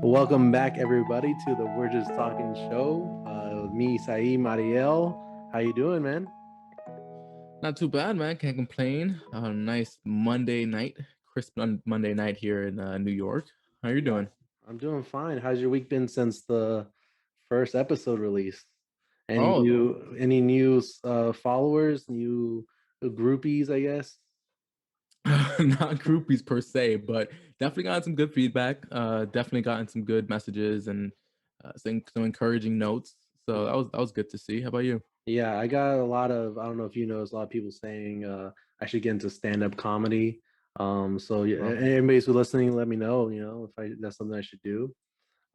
Welcome back, everybody, to the We're Just Talking show. With me, Esai, Mariel. How you doing, man? Not too bad, man. Can't complain. A nice Monday night, crisp Monday night here in New York. How you Yeah, doing? I'm doing fine. How's your week been since the first episode released? Oh, Any new followers, new groupies, I guess? not groupies per se, but definitely gotten some good feedback. Definitely gotten some good messages and some encouraging notes. So that was good to see. How about you? Yeah, I got a lot of, I don't know if you noticed, a lot of people saying I should get into stand-up comedy. So yeah, Well, anybody's who's listening, let me know, if that's something I should do.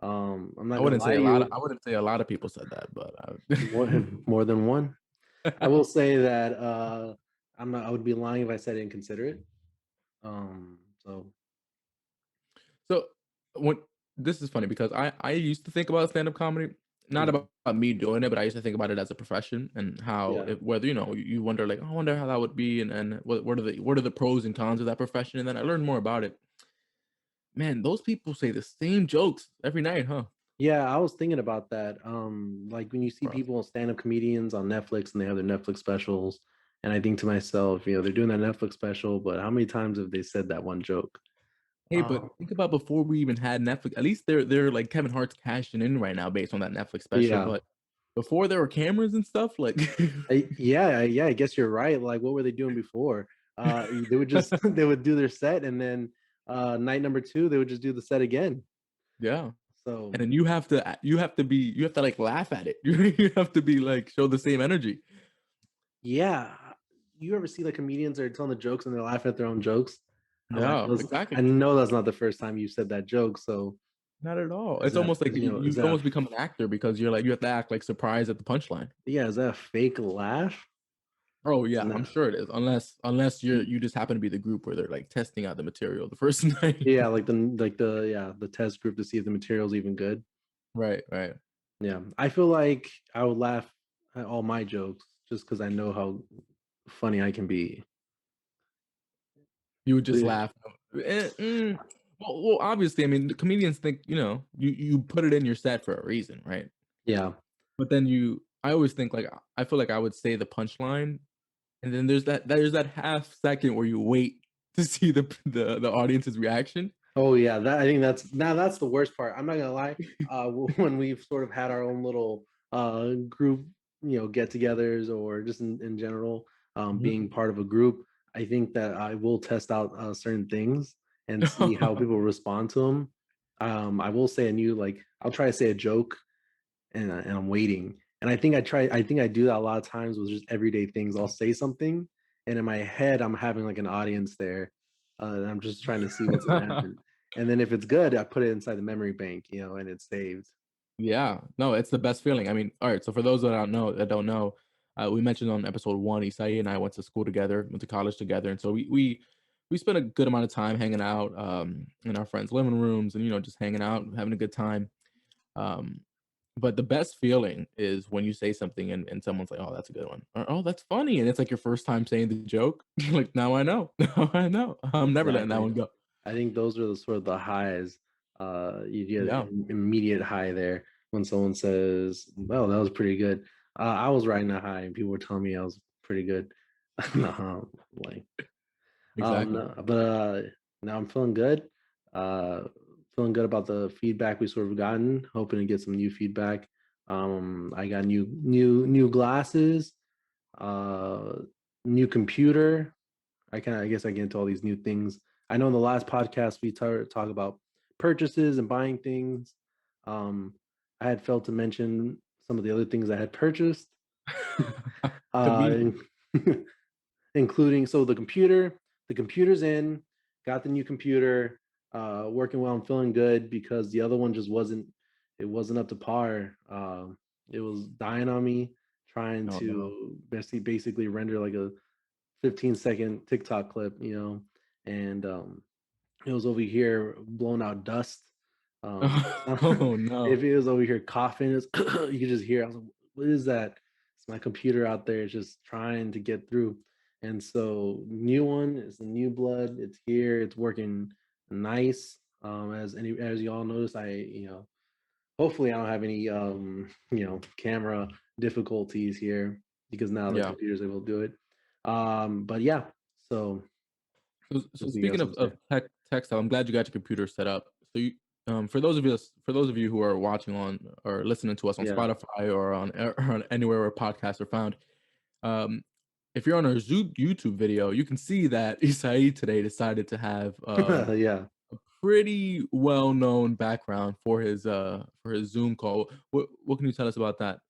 I'm not I gonna wouldn't lie say to a lot. you, I wouldn't say a lot of people said that, but more than one. I will say that I would be lying if I said inconsiderate. So So when this is funny because I used to think about stand-up comedy, not mhm, about me doing it, but I used to think about it as a profession and how yeah. whether you wonder like, "Oh, I wonder how that would be and what are the pros and cons of that profession?" And then I learned more about it. Man, those people say the same jokes every night, huh? Yeah, I was thinking about that. Like when you see Bro. people, stand-up comedians on Netflix and they have their Netflix specials, and I think to myself, they're doing that Netflix special, but how many times have they said that one joke? Hey, but Um, think about before we even had Netflix. At least they're like Kevin Hart's cashing in right now based on that Netflix special. yeah. But before there were cameras and stuff, like Yeah, I guess you're right. Like, what were they doing before? They would just they would do their set, and then night number two, they would just do the set again. yeah. So And then you have to like laugh at it. You have to be like show the same energy. yeah, you ever see the comedians that are telling the jokes and they're laughing at their own jokes? Yeah, exactly. I know that's not the first time you said that joke. So Not at all. is It's that almost like is, is you that almost become an actor because you're like you have to act like surprised at the punchline. yeah, is that a fake laugh? Oh It's yeah, I'm not. sure it is. Unless you just happen to be the group where they're like testing out the material the first night. Yeah, the test group to see if the material's even good. Right, right. Yeah, I feel like I would laugh at all my jokes just because I know how funny I can be. You would just Yeah. laugh. Well, obviously, I mean, the comedians think you put it in your set for a reason, right? Yeah. But then I always think like I feel like I would say the punchline. And then there's that half second where you wait to see the audience's reaction. Oh yeah, that I think that's the worst part. I'm not gonna lie. When we've sort of had our own little group, get-togethers or just in general, Mhm. being part of a group, I think that I will test out certain things and see how people respond to them. I will say a new like I'll try to say a joke and I'm waiting. And I think I do that a lot of times with just everyday things. I'll say something and in my head I'm having like an audience there. And I'm just trying to see what's gonna happen. And then if it's good, I put it inside the memory bank, and it's saved. Yeah, no, it's the best feeling. I mean, all right. So for those that don't know, we mentioned on episode one, Isai and I went to school together, went to college together, and so we spent a good amount of time hanging out in our friends' living rooms and just hanging out, having a good time. Um, But the best feeling is when you say something and someone's like, "Oh, that's a good one," or "Oh, that's funny," and it's like your first time saying the joke. Like, now I know. Now I know. I'm never letting that Exactly. one go. I think those are the sort of the highs. You get Yeah. an immediate high there when someone says, "Well, that was pretty good." I was riding a high, and people were telling me I was pretty good. Like, Exactly. no, but now I'm feeling good. Uh, feeling good about the feedback we sort of gotten. Hoping to get some new feedback. I got new glasses. Uh, New computer. I guess I get into all these new things. I know in the last podcast we talk about purchases and buying things. Um, I had failed to mention some of the other things I had purchased, Convenient. uh, including the computer's in, got the new computer, working well. I'm feeling good because the other one just wasn't up to par. It was dying on me trying Oh, no. to basically render like a 15-second TikTok clip, and it was over here blowing out dust. Oh, If no. it was over here coughing, you could just hear. I was like, "What is that?" It's my computer out there, just trying to get through. And so, new one is the new blood. It's here. It's working nice. As you all notice, hopefully I don't have any camera difficulties here because now the Yeah. computer's able to do it. But yeah, so So hopefully you got speaking something to of say. tech stuff, I'm glad you got your computer set up. So you, for those of you who are watching on or listening to us on Yeah. Spotify or on anywhere where podcasts are found, um, if you're on a YouTube video, you can see that Isai today decided to have Yeah. a pretty well known background for his Zoom call. What can you tell us about that?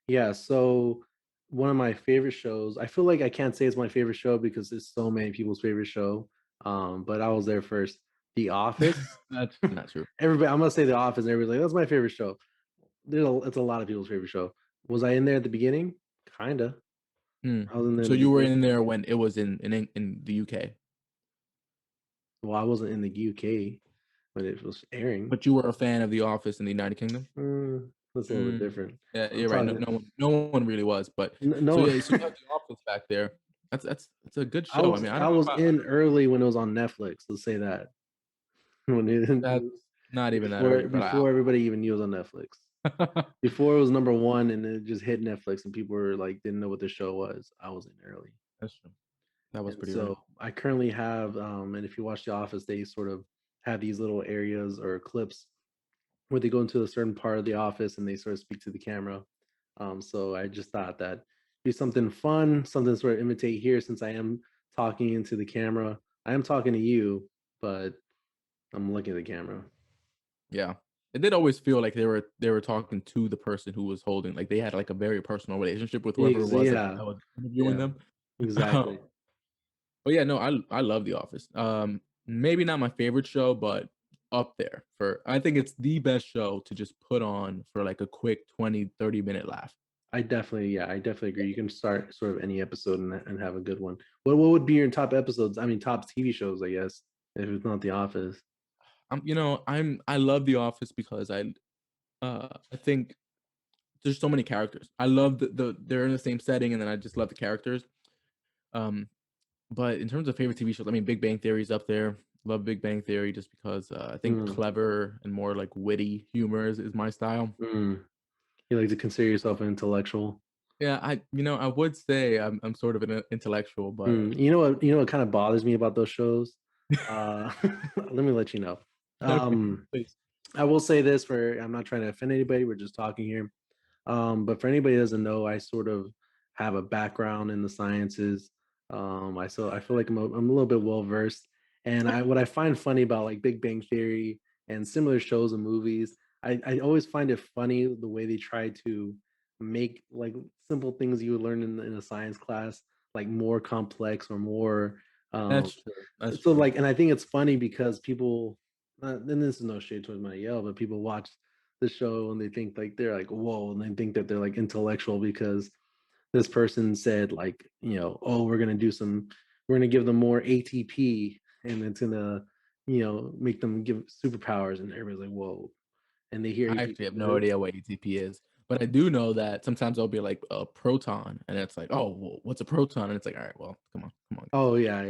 Yeah, so one of my favorite shows, I feel like I can't say it's my favorite show because it's so many people's favorite show. But I was there first. The Office. That's not true. Everybody, I'm gonna say The Office, and everybody's like, that's my favorite show. It's a lot of people's favorite show. Was I in there at the beginning? Kinda. Hmm. I was in there in So the you were beginning. in there when it was in the UK, Well, I wasn't in the UK when it was airing. but you were a fan of The Office in the United Kingdom. That's a little bit Mm, different. yeah, I'm you're right. talking No one really was, but so no. yeah, so you have The Office back there. That's a good I show. I was mean, I I don't know was about in early when it was on Netflix. Let's say that when that's it not even that before early, but before everybody even knew it was on Netflix. Before it was number one and it just hit Netflix and people were like didn't know what the show was. I was in early. that's true. That was And pretty early. so I currently have and if you watch The Office, they sort of have these little areas or clips where they go into a certain part of the office and they sort of speak to the camera. So I just thought that be something fun, something to sort of imitate here since I am talking into the camera. I am talking to you, but I'm looking at the camera. Yeah. It did always feel like they were talking to the person who was holding like, they had, like, a very personal relationship with whoever it was Yeah, that was interviewing yeah, them. exactly. But yeah, no, I love The Office. Maybe not my favorite show, but up there for I think it's the best show to just put on for, like, a quick 20-30 minute laugh. I definitely agree. You can start sort of any episode and have a good one. What would be your top episodes? I mean, top TV shows, I guess, if it's not The Office. I love The Office because I think there's so many characters. I love they're in the same setting, and then I just love the characters. Um, but in terms of favorite TV shows, I mean, Big Bang Theory is up there. Love Big Bang Theory just because I think Mm, clever and more like witty humor is my style. mm. You like to consider yourself an intellectual. Yeah, I would say I'm sort of an intellectual, but You know what? You know what kind of bothers me about those shows? Let me let you know. okay, Um, please. I will say this for I'm not trying to offend anybody. We're just talking here. But for anybody who doesn't know, I sort of have a background in the sciences. I feel like I'm a little bit well versed. And I what I find funny about like Big Bang Theory and similar shows and movies, I always find it funny the way they try to make like simple things you would learn in a science class like more complex or more um That's true. That's so true. like and I think it's funny because people and this is no shade towards Marielle, but people watch the show and they think like they're like whoa and they think that they're like intellectual because this person said like oh we're gonna give them more ATP and it's gonna make them give superpowers and everybody's like whoa and they hear I ATP actually have no what idea what ATP is, but I do know that sometimes I'll be like a proton, and it's like, oh, well, what's a proton? And it's like, all right, well, come on, guys. oh yeah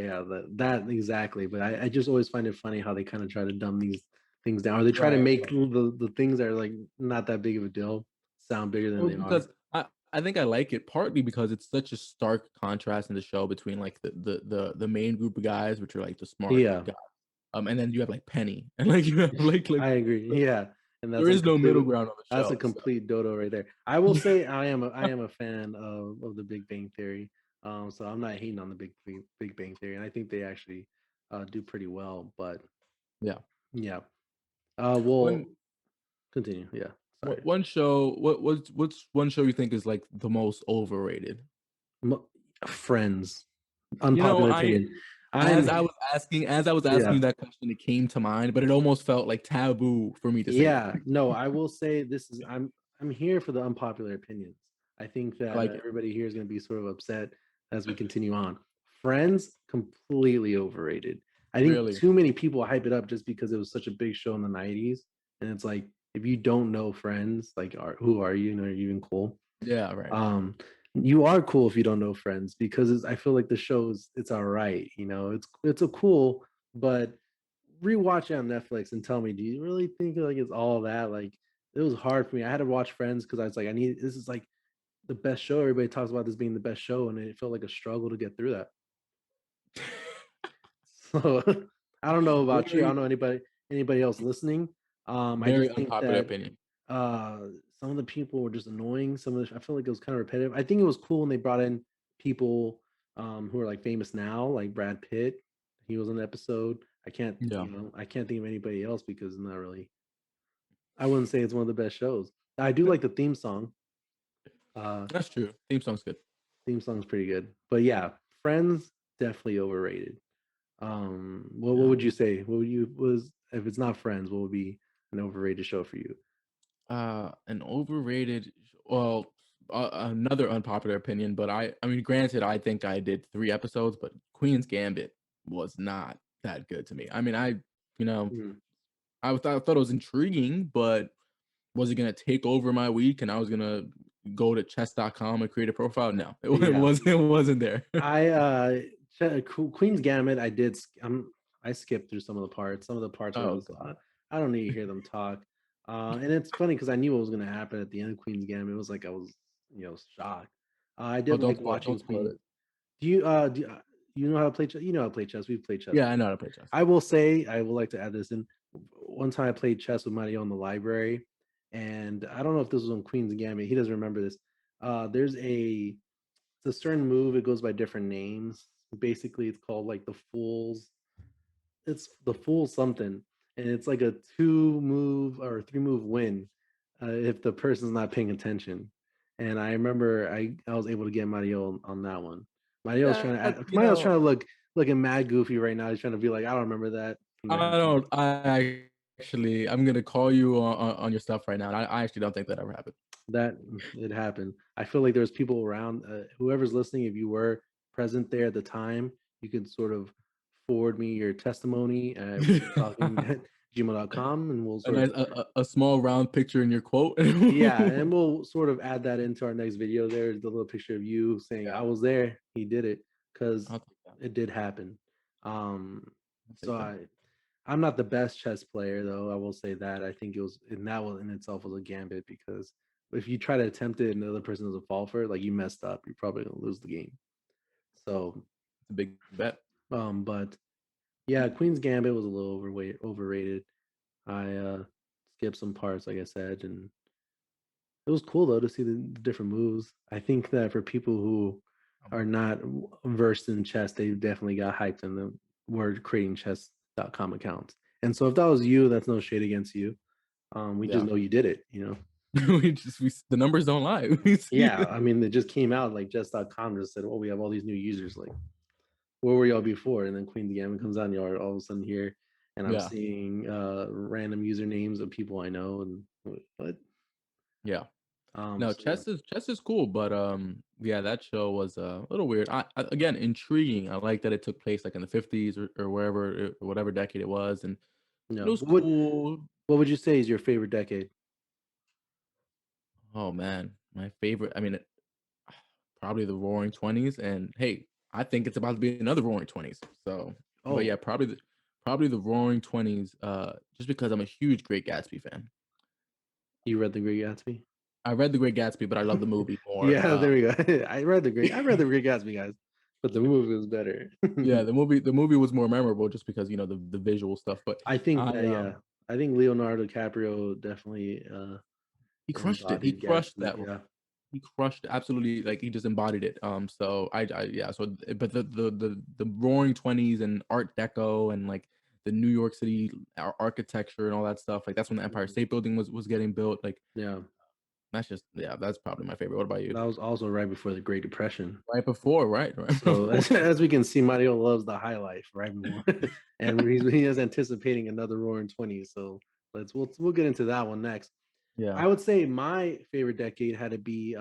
that exactly but I just always find it funny how they kind of try to dumb these things down or they try to Right. make the things that are like not that big of a deal sound bigger than Well, they are. because I think I like it partly because it's such a stark contrast in the show between like the main group of guys, which are like the smart Yeah, guys, and then you have like Penny, and like you have like I agree. Yeah, and there is no middle ground on the that's a show. So complete dodo right there. I will say I am a fan of the Big Bang Theory. So I'm not hating on the Big Bang Theory, and I think they actually do pretty well. But yeah, yeah, one we'll continue. Yeah, sorry. one show. What's one show you think is like the most overrated? M- Friends, You know, unpopular I opinion. I'm as I was asking yeah. you that question, it came to mind, but it almost felt like taboo for me to say that. Yeah, no, I will say this is I'm here for the unpopular opinions. I think I that like it. everybody here is going to be sort of upset as we continue on. Friends completely overrated. I think Really? too many people hype it up just because it was such a big show in the 90s and it's like if you don't know Friends, like who are you? And are you even cool? Yeah, right. Um you are cool if you don't know Friends because I feel like the show is it's all right, it's a cool but rewatch it on Netflix and tell me, do you really think like it's all that? Like it was hard for me. I had to watch Friends because I was like, I need this is like the best show. Everybody talks about this being the best show, and it felt like a struggle to get through that. So I don't know about you. I don't Very, know anybody else listening. I very just think unpopular that opinion. some of the people were just annoying. I feel like it was kind of repetitive. I think it was cool when they brought in people who are like famous now, like Brad Pitt. He was on the episode. Yeah, I can't think of anybody else because it's not really. I wouldn't say it's one of the best shows. I do like the theme song. Uh, that's true. Theme song's good. theme song's pretty good, but yeah, Friends definitely overrated. What Yeah. would you say? What would you was if it's not Friends? What would be an overrated show for you? An overrated. Well, another unpopular opinion, but I mean, granted, I think I did 3 episodes, but Queen's Gambit was not that good to me. I mean, you know, Mhm. I thought it was intriguing, but was it gonna take over my week and I was gonna go to chess.com and create a profile? No, Yeah, it wasn't there. I Queen's Gambit. I skipped through some of the parts. Some of the parts were Oh just god. I don't need to hear them talk. And it's funny because I knew what was going to happen at the end of Queen's Gambit. It was like I was shocked. I Oh, did like don't watching spoil Queen. it. You know how to play chess? You know how to play chess. We've played chess Yeah, I before. know how to play chess. I will say I would like to add this in. One time I played chess with Mario in the library, and I don't know if this was on Queen's Gambit. He doesn't remember this. There's it's a certain move. It goes by different names. Basically, it's called like the Fool's. It's the Fool something, and it's like a 2 move or 3 move win if the person's not paying attention. And I remember I was able to get Mario on that one. That, Mario's trying to look looking mad goofy right now. He's trying to be like, I don't remember that. And then I don't. I actually, I'm gonna call you on your stuff right now. And I actually don't think that ever happened. that it happened. I feel like there's people around. Whoever's listening, if you were present there at the time, you could sort of forward me your testimony at talking at gmail.com, and we'll A sort nice, of a small round picture in your quote. yeah, and we'll sort of add that into our next video. There's the little picture of you saying I Yeah, was there, he did it, because I'll take that. it did happen. Um, I'll so take that. I'm not the best chess player though. I will say that. I think it was and that was in itself was a gambit because if you try to attempt it and the other person doesn't fall for it, like you messed up, you're probably gonna lose the game. So It's a big bet. but yeah, Queen's Gambit was a little overrated. I skipped some parts, like I said, and it was cool though to see the different moves. I think that for people who are not versed in chess, they definitely got hyped in the word creating chess.com accounts. And so if that was you, that's no shade against you. We just Yeah, know you did it, the numbers don't lie. We see. Yeah, I mean, it just came out like chess.com just said, "Oh, we have all these new users." Like, where were y'all before? And then Queen the Gambit comes on, y'all are all of a sudden here, and I'm Yeah, seeing random usernames of people I know, and what? yeah. No, So yeah, chess is cool, but yeah, that show was a little weird. Again, intriguing. I like that it took place like in the 50s or wherever, or whatever decade it was, and no. it was cool. What would you say is your favorite decade? Oh man, my favorite. I mean, probably the Roaring Twenties, and hey, I think it's about to be another Roaring Twenties. So, but yeah, Oh, probably the Roaring Twenties. Just because I'm a huge Great Gatsby fan. you read The Great Gatsby? I read The Great Gatsby, but I love the movie more. Yeah, there we go. I read The Great Gatsby, guys, but the movie was better. Yeah, the movie was more memorable just because the visual stuff. But I think I that yeah, I think Leonardo DiCaprio definitely he crushed it. He embodied crushed Gatsby. that role. Yeah, He crushed absolutely, like, he just embodied it. So yeah, so but the Roaring Twenties and Art Deco and like the New York City architecture and all that stuff, like that's when the Empire mhm, State Building was getting built. Like yeah. that's just yeah, that's probably my favorite. What about you? That was also right before the Great Depression. Right before, right? Right So before. as we can see, Mario loves the high life right before, and he is anticipating another Roaring Twenties. So we'll get into that one next. Yeah. I would say my favorite decade had to be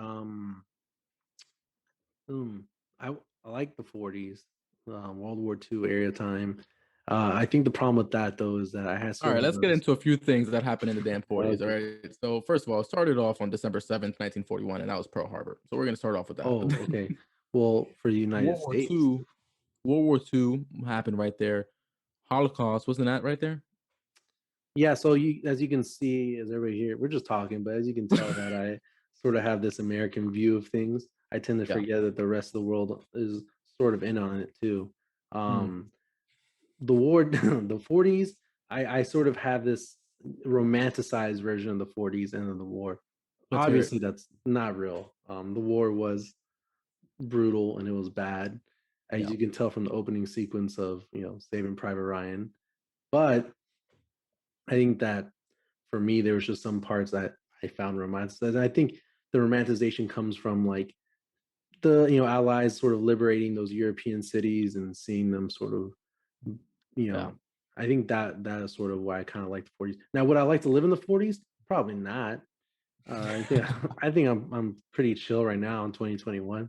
hmm, I like the 40s, World War II area time. I think the problem with that though is that I had All so right, many let's get those. into a few things that happened in the damn 40s. All Okay. right. So first of all, it started off on December 7th, 1941, and that was Pearl Harbor. So we're gonna start off with that. Oh, okay. Well, for the United World War States, II, World War II happened right there. Holocaust, wasn't that right there? Yeah, so as you can see, as everybody here, we're just talking, but as you can tell that I sort of have this American view of things. I tend to Yeah. forget that the rest of the world is sort of in on it too. Mm, Um, the war, the 40s, I sort of have this romanticized version of the 40s and of the war. let's hear it. Obviously, that's not real. The war was brutal and it was bad, as Yeah, you can tell from the opening sequence of Saving Private Ryan. But I think that for me, there was just some parts that I found romanticized. And I think the romanticization comes from like the Allies sort of liberating those European cities and seeing them sort of you yeah. know I think that is sort of why I kind of like the 40s. Now, would I like to live in the 40s? Probably not. I think I think I'm pretty chill right now in 2021,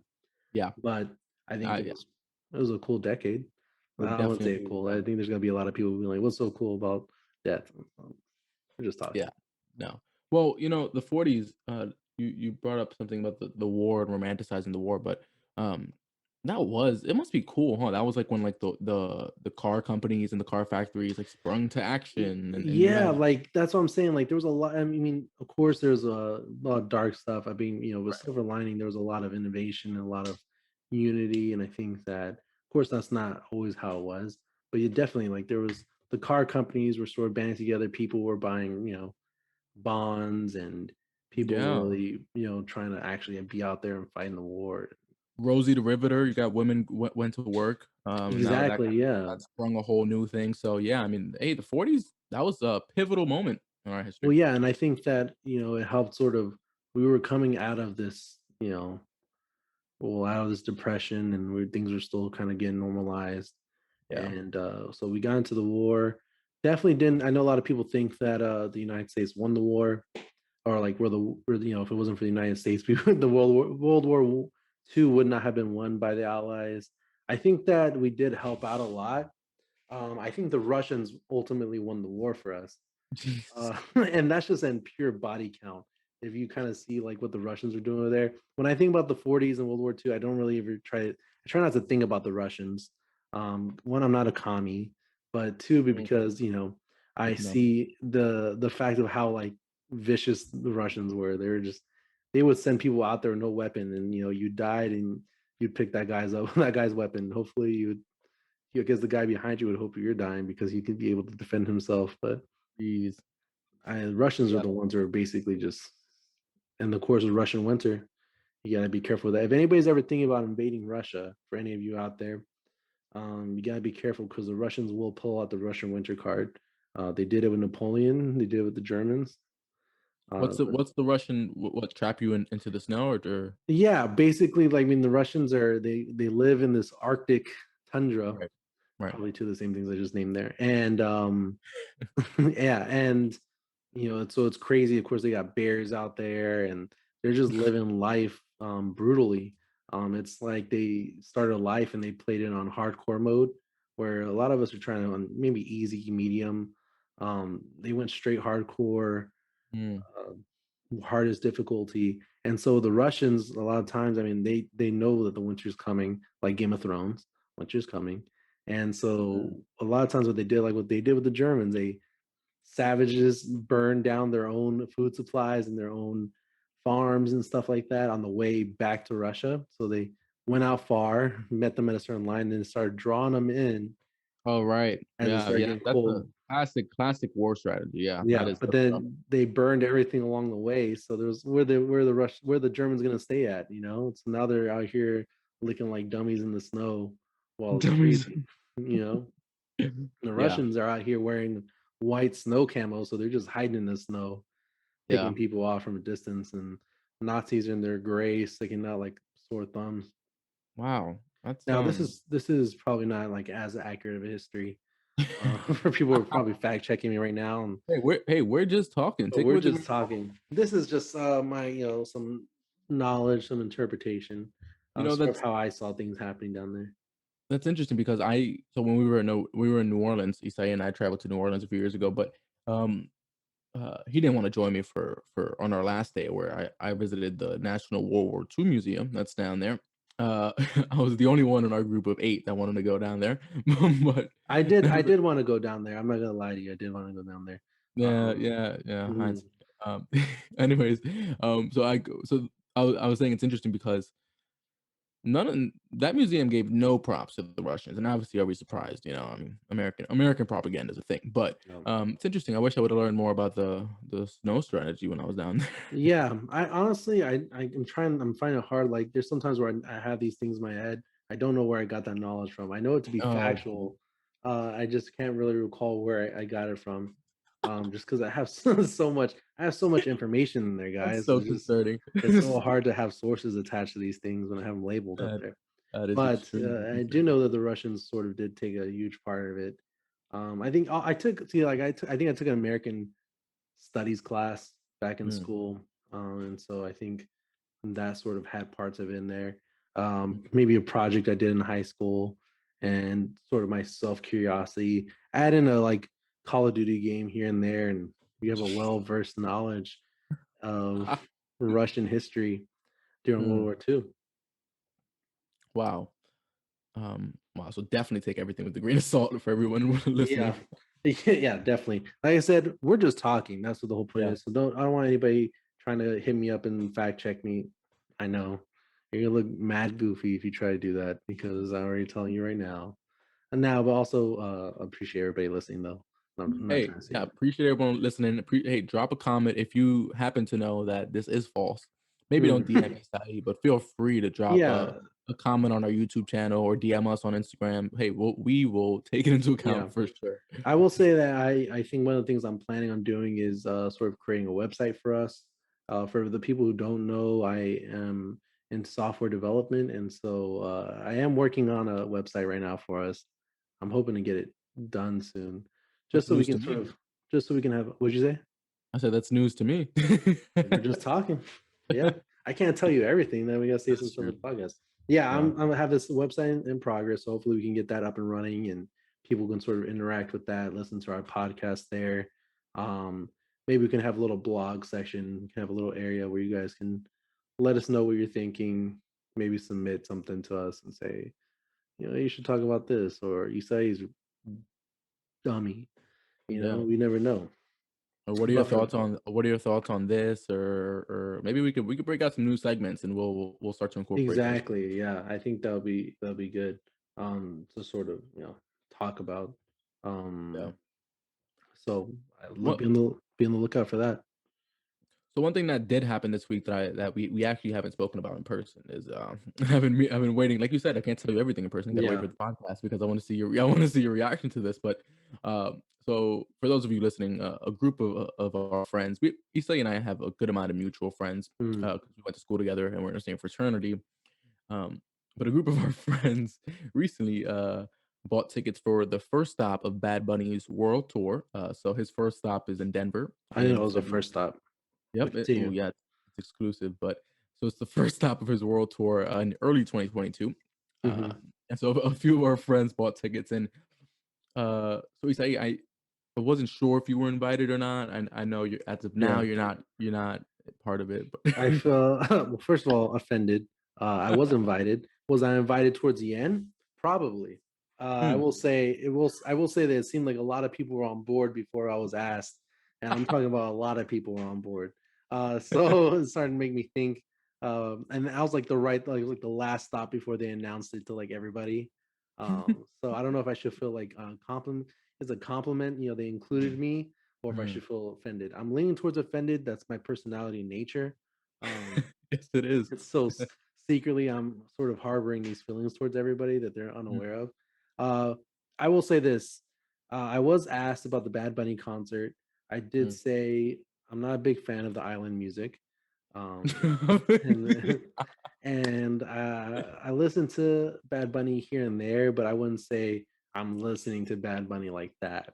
Yeah, but I think yeah, it was a cool decade. would I wouldn't definitely say agree with cool. I that. think there's gonna be a lot of people being like, "What's so cool about that?" We're just Yeah, talking. no. Well, the 40s, you brought up something about the war and romanticizing the war, but, um, it must be cool, huh? That was, like, when, like, the car companies and the car factories, like, sprung to action, and you Yeah, had like that's what I'm saying. Like there was a lot. I mean, of course, there's a lot of dark stuff. I mean, with right, silver lining, there was a lot of innovation and a lot of unity. And I think that, of course, that's not always how it was. But you definitely like there was the car companies were sort of banding together. People were buying, bonds, and people were yeah. really, trying to actually be out there and fighting the war. Rosie the Riveter, you got women went to work, and now Exactly. Yeah. that sprung a whole new thing, so, yeah, I mean, hey, the 40s, that was a pivotal moment in our Well, history. yeah, and I think that it helped sort of. We were coming out of this, out of this depression, and things were still kind of getting normalized. Yeah. And so we got into the war. Definitely didn't. I know a lot of people think that the United States won the war, or like if it wasn't for the United States, the World War II would not have been won by the Allies. I think that we did help out a lot. I think the Russians ultimately won the war for us. Jesus. And that's just in pure body count. If you kind of see like what the Russians are doing over there. When I think about the 40s and World War II, I don't really ever I try not to think about the Russians. One, I'm not a commie, but two, Mm, because I no. see the fact of how like vicious the Russians were. They would send people out there with no weapon, and you died and you'd pick that guy's up that guy's weapon. Hopefully because the guy behind you would hope you're dying because he could be able to defend himself. But Jeez. Russians are Yeah. the ones who are basically just in the course of Russian winter. You got to be careful with that. If anybody's ever thinking about invading Russia, for any of you out there, you got to be careful because the Russians will pull out the Russian winter card. They did it with Napoleon. They did it with the Germans. But What's the Russian what trap you into the snow or yeah, basically, like I mean, the Russians they live in this Arctic tundra, right, right. probably two of the same things I just named there, and yeah, and so it's crazy. Of course, they got bears out there, and they're just living life brutally. It's like they started life and they played it on hardcore mode, where a lot of us are trying to on maybe easy, medium. They went straight hardcore, Mm, uh, hardest difficulty, and so the Russians a lot of times, I mean, they know that the winter's coming, like Game of Thrones, winter's coming, and mm. so a lot of times what they did with the Germans, they savages burned down their own food supplies and their own farms and stuff like that on the way back to Russia. So they went out far, met them at a certain line, and then started drawing them in Oh, right. as it Yeah, started yeah, getting that's a cold. classic war strategy, yeah, that Yeah, is but that's rough. then they burned everything along the way. So there's where the Germans gonna stay at. So now they're out here looking like dummies in the snow while it's Dummies. freezing. You know, the Yeah, Russians are out here wearing white snow camo, so they're just hiding in the snow, yeah. picking people off from a distance, and Nazis are in their gray, sticking out like sore thumbs. Wow, that's, Now, this is probably not like as accurate of a history for people who are probably fact checking me right now, we're just talking, but take it we're with a just grain of salt. talking. This is just my some knowledge, some interpretation, sort of That's how I saw things happening down there. interesting because when we were in New Orleans, Isai and I traveled to New Orleans a few years ago, but, um, he didn't wanna join me for on our last day where I visited the National World War II Museum that's down there. Uh, I was the only one in our group of 8 that wanted to go down there, but I did want to go down there. I'm not gonna lie to you. I did want to go down there. yeah, Um, yeah, yeah, mhm. hindsight. Anyways, so I was saying it's interesting because none of that museum gave no props to the Russians, and obviously, are we surprised? I mean, American propaganda is a thing, but Um, it's interesting. I wish I would have learned more about the snow strategy when I was down there. yeah, I honestly, I'm trying. I'm finding it hard. Like, there's sometimes where I have these things in my head. I don't know where I got that knowledge from. I know it to be Oh, factual. I just can't really recall where I got it from. Just because I have so much, I have so much information in there, that's guys. so concerning. It's so hard to have sources attached to these things when I have them labeled up That there. that is But extremely I do concerning. know that the Russians sort of did take a huge part of it. I think I took see like I think I took an American studies class back in Mm, school, and so I think that sort of had parts of it in there. mm. Maybe a project I did in high school, and sort of my self curiosity. Add in a like Call of Duty game here and there, and you have a well versed knowledge of Russian history during World Mm, War II. wow. Wow, so definitely take everything with a grain of salt for everyone Yeah. listening. Yeah, definitely. Like I said, we're just talking. That's what the whole point Yeah. is. So I don't want anybody trying to hit me up and fact check me. I know you're gonna look mad goofy if you try to do that because I'm already telling you right now. And now, but also appreciate everybody listening though. I'm not Hey, trying to say yeah, that. appreciate everyone listening. Hey, drop a comment if you happen to know that this is false. Maybe don't DM Mm. me, Saeed, but feel free to drop Yeah, a comment on our YouTube channel or DM us on Instagram. Hey, we will take it into yeah. account for sure. I will say that I think one of the things I'm planning on doing is sort of creating a website for us. For the people who don't know, I am in software development, and so I am working on a website right now for us. I'm hoping to get it done soon, just That's so we news to can me. just so we can have. What'd you say? I said that's news to me. We're just talking. Yeah, I can't tell you everything. Then we gotta say some That's stuff true. on the podcast. Yeah, Yeah. I'm gonna have this website in progress. So hopefully we can get that up and running, and people can sort of interact with that, listen to our podcast there. Um, Maybe we can have a little blog section. We can have a little area where you guys can let us know what you're thinking. Maybe submit something to us and say, you should talk about this, or you say he's dummy. Yeah. We never know. Or But for what are your thoughts on this? Or maybe we could break out some new segments and we'll start to incorporate those. exactly, yeah, I think that'll be good, to sort of, talk about. Yeah. Um, so I look Well, be on the lookout for that. so one thing that did happen this week that we actually haven't spoken about in person is I've been waiting. Like you said, I can't tell you everything in person. Got to wait Yeah. for the podcast because I want to see your reaction to this. But so for those of you listening, a group of our friends, Isai and I have a good amount of mutual friends Mm. because we went to school together and we're in the same fraternity. Um, but a group of our friends recently bought tickets for the first stop of Bad Bunny's world tour. So his first stop is in Denver I didn't know in it was the February. first stop, but Yep. Oh continue. yeah, it's exclusive, but so it's the first stop of his world tour in early 2022. Uh, Mhm. and so a few of our friends bought tickets, and so we say I wasn't sure if you were invited or not. I know you're as of now Yeah. you're not part of it, I but feel well, first of all, offended. I was invited. Was I invited towards the end? Probably. Hmm. I will say that it seemed like a lot of people were on board before I was asked, and I'm talking about a lot of people were on board. So it started to make me think. And I was like like the last stop before they announced it to like everybody. So I don't know if I should feel like compliment is a compliment. They included me, or if I Hmm. should feel offended. I'm leaning towards offended. That's my personality and nature. Um, Yes, it is. it's so secretly I'm sort of harboring these feelings towards everybody that they're Mm, unaware of. Uh, I will say this: I was asked about the Bad Bunny concert. I did mm. say I'm not a big fan of the island music, and and I listen to Bad Bunny here and there, but I wouldn't say I'm listening to Bad Bunny like that.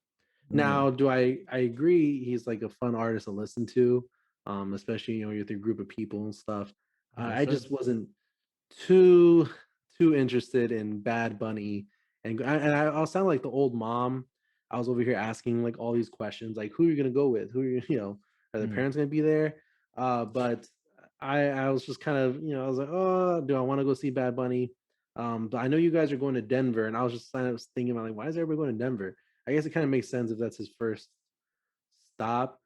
Mm, Now, do I agree he's like a fun artist to listen to, especially with a group of people and stuff. yes, I sir. just wasn't too too interested in Bad Bunny, I'll sound like the old mom. I was over here asking like all these questions, like who are you gonna go with? Who are you? Are the Mm, parents gonna be there? But I was just kind of, I was like, oh, do I want to go see Bad Bunny? But I know you guys are going to Denver, and I was just kind of thinking about like, why is everybody going to Denver? I guess it kind of makes sense if that's his first stop.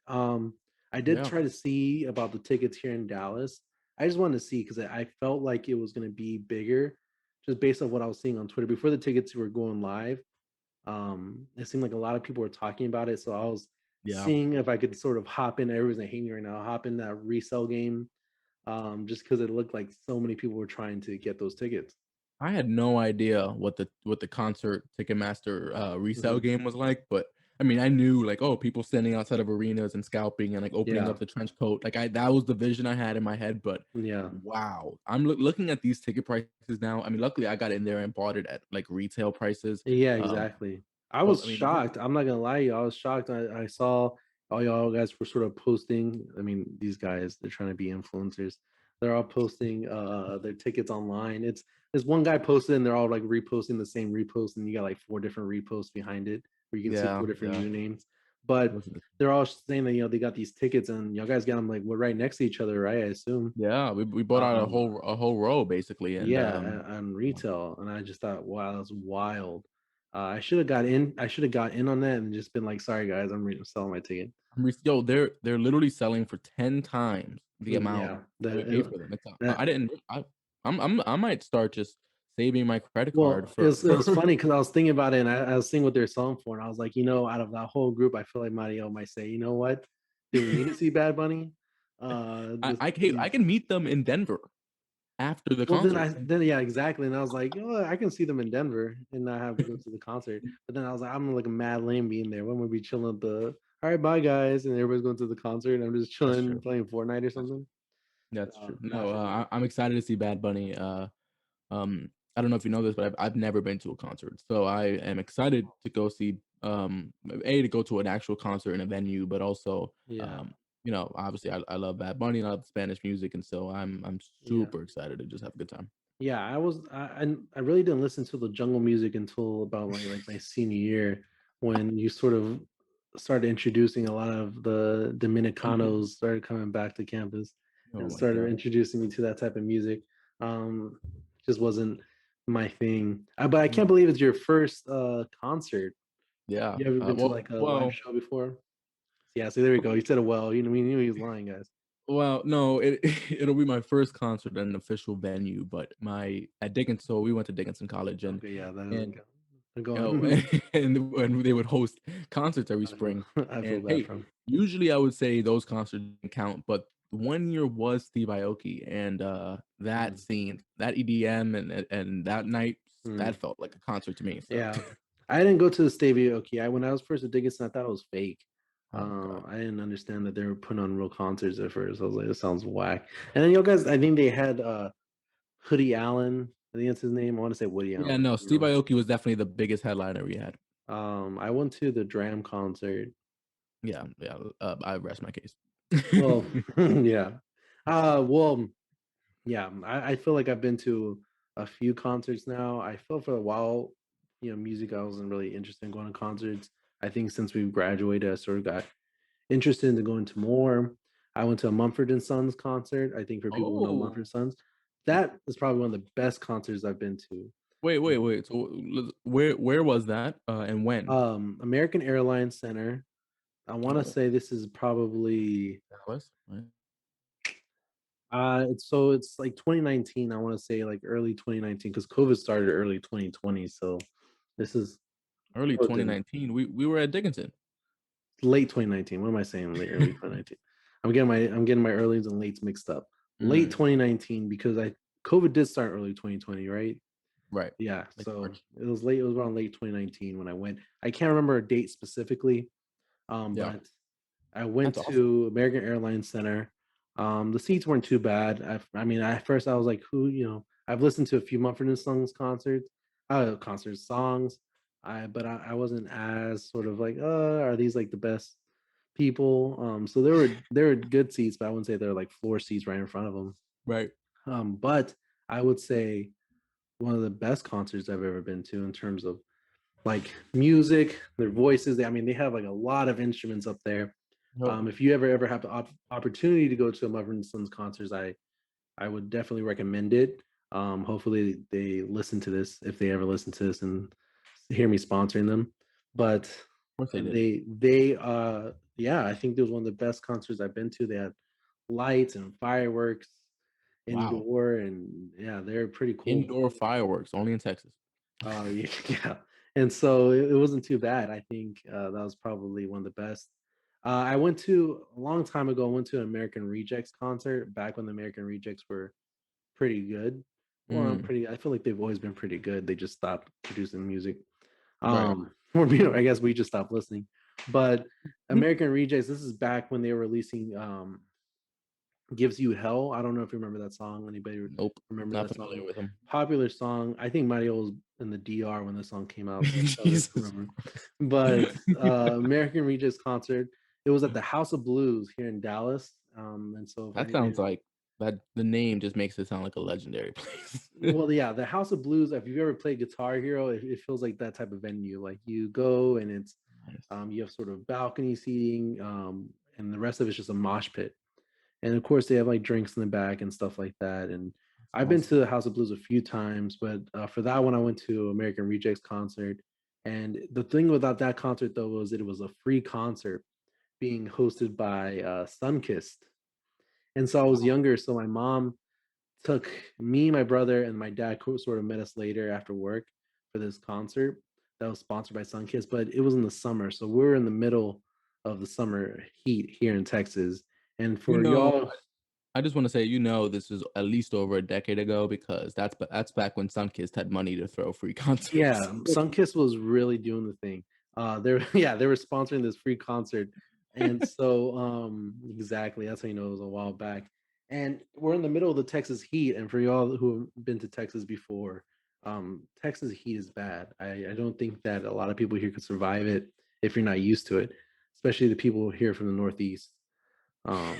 Um, I did Yeah. try to see about the tickets here in Dallas. I just wanted to see because I felt like it was going to be bigger, just based on what I was seeing on Twitter before the tickets were going live. It seemed like a lot of people were talking about it, so I was Yeah. seeing if I could sort of hop in. Everyone's like hating me right now. Hop in that resale game, just because it looked like so many people were trying to get those tickets. I had no idea what the concert Ticketmaster, resale Mhm. game was like, but, I mean, I knew, like, oh, people standing outside of arenas and scalping and, like, opening Yeah, up the trench coat, like, I that was the vision I had in my head, but yeah, wow. I'm looking at these ticket prices now. I mean, luckily, I got in there and bought it at, like, retail prices, yeah, um, exactly. I but, was I mean, they're shocked. I'm not gonna lie to you. I was shocked. I saw all y'all guys were sort of posting. I mean, these guys, they're trying to be influencers. They're all posting their tickets online. It's There's one guy posted and they're all like reposting the same repost, and you got like four different reposts behind it where you can see yeah, four different yeah. usernames. But Listen to they're all saying that they got these tickets and y'all guys got them like we're right next to each other, right? I assume. yeah, we bought out Um, a whole row basically, and, yeah, on retail, and I just thought, wow, that's wild. I should have got in. I should have got in on that and just been like, sorry guys, selling my ticket. yo, they're literally selling for 10 times the amount Yeah, that we paid for them. It's, I that didn't I might start just saving my credit card well, for it was funny because I was thinking about it and I was seeing what they're selling for, and I was like, out of that whole group, I feel like Mario might say, you know what? Do we need to see Bad Bunny? Just I can meet them in Denver after the Well, concert. yeah, exactly. And I was like, I can see them in Denver and not have to go to the concert. But then I was like, I'm like a mad lame being there. When we be chilling at the all right, bye guys, and everybody's going to the concert, and I'm just That's chilling true. playing Fortnite or That's true. something. That's true. Not No, feeling it. I'm excited to see Bad Bunny. I don't know if you know this, but I've never been to a concert, so I am excited to go see to go to an actual concert in a venue, but also Yeah, obviously I love Bad Bunny and I love Spanish music, and so I'm yeah. super excited to just have a good time. Yeah, I really didn't listen to the jungle music until about like my senior year when you sort of started introducing a lot of the Dominicanos started coming back to campus Oh and my started god. introducing me to that type of music. Um, just wasn't my thing. But I can't Mm, believe it's your first concert. yeah. You ever been to Well, like a live show before? Yeah, so there we go. You said it well. We knew he was lying, guys. no, it it'll be my first concert at an official venue, but my at Dickinson, so we went to Dickinson College, Okay, yeah, that doesn't and count. Go oh, on. and when they would host concerts every spring, I feel and bad hey, for him. usually I would say those concerts didn't count, but one year was Steve Aoki, and that Mm, scene, that EDM, and that night, that mm. felt like a concert to me. So, Yeah, I didn't go to the Stevia Oki. When I was first at Dickinson, I thought it was fake. oh god, I didn't understand that they were putting on real concerts at first. I was like, this sounds whack. And then you guys, I think they had Hoodie Allen. I think that's his name. I want to say Woody yeah, Allen. I no, could be Steve wrong. Aoki was definitely the biggest headliner we had. I went to the Dram concert. Yeah, yeah, I rest my case. Well, yeah. Well, yeah. I feel like I've been to a few concerts now. I felt for a while, music I wasn't really interested in going to concerts. I think since we graduated, I sort of got interested into going to more. I went to a Mumford and Sons concert. I think for people who know Mumford and Oh, Sons, that is probably one of the best concerts I've been to. wait. So where was that, and when? American Airlines Center. I want to Oh, say this is probably Dallas, right? it's like 2019. I want to say like early 2019 because COVID started early 2020. So this is Early oh, it didn't. 2019. We were at Dickinson. Late 2019. What am I saying? Late early 2019. I'm getting my earlys and lates mixed up. Late Mm, 2019 because I COVID did start early 2020, right? right, Yeah, like so March. it was late. It was around late 2019 when I went. I can't remember a date specifically, Yeah, but I went that's awesome. to American Airlines Center. The seats weren't too bad. I mean, at first I was like, who, I've listened to a few Mumford and Sons songs. I wasn't as sort of like, are these like the best people? So there were good seats, but I wouldn't say they're like floor seats right in front of them. Right. But I would say one of the best concerts I've ever been to in terms of like music, their voices. I mean, they have like a lot of instruments up there. Oh, If you ever have the opportunity to go to a Mumford and Sons concerts, I would definitely recommend it. Hopefully they listen to this if they ever listen to this and hear me sponsoring them. But of course they did. they yeah, I think it was one of the best concerts I've been to. They had lights and fireworks Wow. indoor, and yeah, they're pretty cool. Indoor fireworks only in Texas. Yeah, yeah. And so it wasn't too bad. I think that was probably one of the best. I went to a long time ago. I went to an American Rejects concert back when the American Rejects were pretty good. Well, Mm, pretty. I feel like they've always been pretty good. They just stopped producing music. right. Or I guess we just stopped listening. But American Rejects. This is back when they were releasing Gives You Hell. I don't know if you remember that song. Anybody Nope. remember Not that familiar song? with them. Popular song. I think Mariel was in the DR when the song came out, so that's how I Jesus remember. Christ. But American Regis concert, it was at the House of Blues here in Dallas. And so if That anybody, sounds like that the name just makes it sound like a legendary place. well, yeah, the House of Blues. If you've ever played Guitar Hero, it feels like that type of venue. Like you go and it's Nice. you have sort of balcony seating, and the rest of it's just a mosh pit. And of course, they have like drinks in the back and stuff like that. And That's I've been awesome. to the House of Blues a few times, but for that one, I went to American Rejects concert. And the thing about that concert, though, was it was a free concert being hosted by Sunkist. And so I was Wow. younger, so my mom took me, my brother, and my dad sort of met us later after work for this concert that was sponsored by Sunkist. But it was in the summer, so we're in the middle of the summer heat here in Texas. And You for know, y'all, I just want to say, this is at least over a decade ago because that's back when Sunkist had money to throw free yeah, concerts. Sunkist was really doing the thing. They're yeah, they were sponsoring this free concert, and so exactly that's how you know it was a while back. And we're in the middle of the Texas heat, and for y'all who have been to Texas before, Texas heat is bad. I don't think that a lot of people here could survive it if you're not used to it, especially the people here from the Northeast. Um,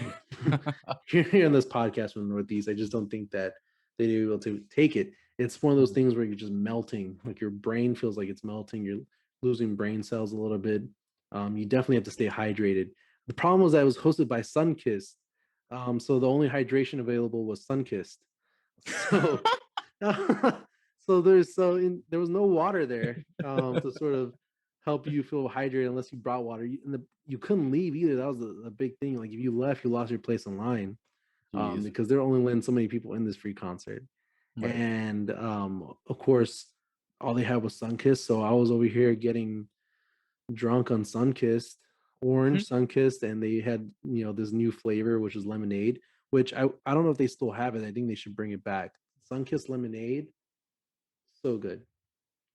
hearing this podcast from the Northeast, I just don't think that they'd be able to take it. It's one of those things where you're just melting, like your brain feels like it's melting. You're losing brain cells a little bit. You definitely have to stay hydrated. The problem was that it was hosted by Sunkist, so the only hydration available was Sunkist. So, there was no water there to sort of help you feel hydrated unless you brought water. You couldn't leave either. That was the big thing. Like if you left, you lost your place in line Jeez. because they're only letting so many people in this free concert. Right. And of course, all they had was Sunkist. So I was over here getting drunk on Sunkist, Mhm. orange Sunkist, and they had this new flavor which is lemonade. Which I don't know if they still have it. I think they should bring it back. Sunkist lemonade, so good.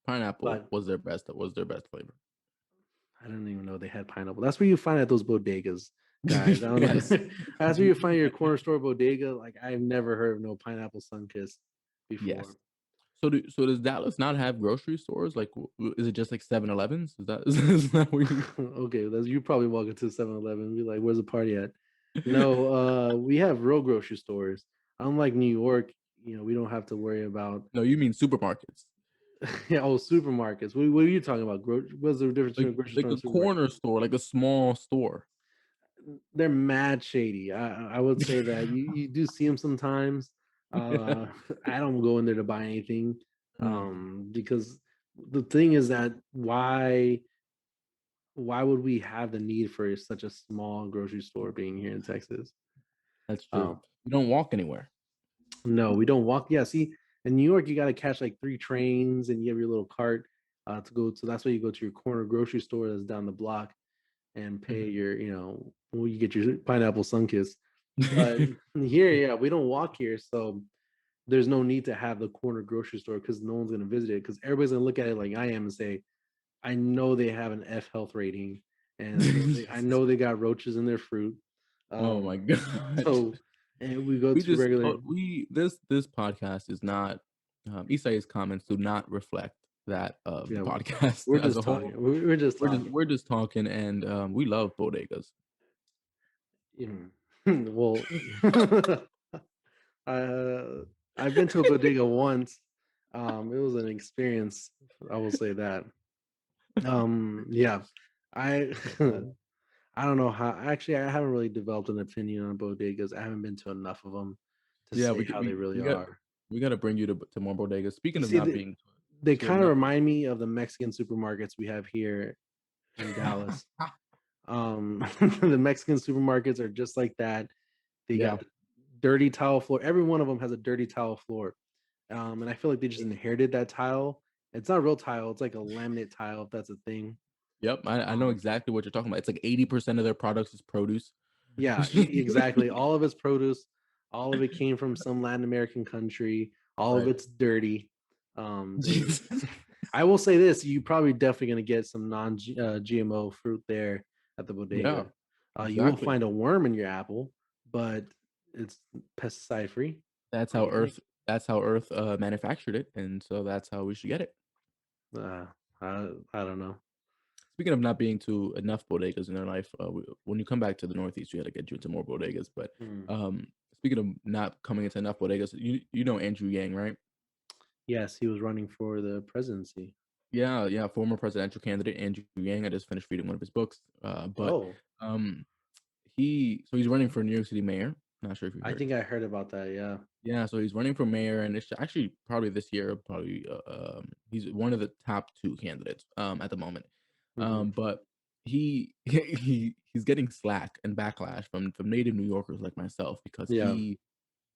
Pineapple But was their best flavor. I don't even know they had pineapple. That's where you find at those bodegas, guys. I don't know. Yes. That's where you find your corner store bodega. Like I've never heard of no pineapple Sunkist Yes. before. So does Dallas not have grocery stores? Like, is it just like 7-Elevens? Is that is that what you Okay, that's you probably walk into 7-Eleven and be like, "Where's the party at?" No, we have real grocery stores. Unlike New York, we don't have to worry about No, you mean supermarkets. yeah, oh, supermarkets. What are you talking about? What's the difference between Like a grocery like store a and a supermarket? corner store, like a small store. They're mad shady. I would say that you do see them sometimes. Uh, I don't go in there to buy anything Mm, because the thing is that why would we have the need for such a small grocery store being here in Texas? that's true. Um, You don't walk anywhere. no, we don't walk. Yeah, see, in New York, you got to catch like three trains and you have your little cart to go. So that's why you go to your corner grocery store that's down the block and pay Mhm. your, well, you get your pineapple sunkiss. But here, yeah, we don't walk here, so there's no need to have the corner grocery store because no one's gonna visit it because everybody's gonna look at it like I am and say, I know they have an F health rating, and I know they got roaches in their fruit. Oh my god. So and we go We to just regular, we this podcast is not Isai's comments do not reflect that of the yeah, podcast we're as a just whole. talking. We're just We're just talking. we're just talking and we love bodegas. Well, uh, I've been to a bodega once. It was an experience. I will say that. Yeah, I I don't know how. Actually, I haven't really developed an opinion on bodegas. I haven't been to enough of them to Yeah, say how they really we got are. we gotta bring you to more bodegas. You Speaking of see, not being they to kind of not remind me of the Mexican supermarkets we have here in Dallas. The Mexican supermarkets are just like that. They Yeah. got dirty tile floor. Every one of them has a dirty tile floor. And I feel like they just inherited that tile. It's not real tile, it's like a laminate tile, if that's a thing. Yep, I know Um, exactly what you're talking about. It's like 80% of their products is produce. yeah, exactly. All of it's produce, all of it came from some Latin American country, all of Right. it's dirty. They I will say this, you probably definitely gonna get some GMO fruit there at the Yeah, bodega. You will exactly. find a worm in your apple, but it's pesticide free, That's how organic. Earth, manufactured it, and so that's how we should get it. Uh, I don't know. Speaking of not being to enough bodegas in their life, when you come back to the Northeast, we gotta get you into more bodegas, but, Hmm. speaking of not coming into enough bodegas, you know Andrew Yang, right? Yes, he was running for the presidency. Yeah, yeah, former presidential candidate Andrew Yang. I just finished reading one of his books, Oh, um, he's running for New York City mayor. Not sure if you I heard. think I heard about that. Yeah. Yeah, so he's running for mayor, and it's actually probably this year, he's one of the top 2 candidates, at the moment. Hmm. But he's getting slack and backlash from native New Yorkers like myself because Yeah.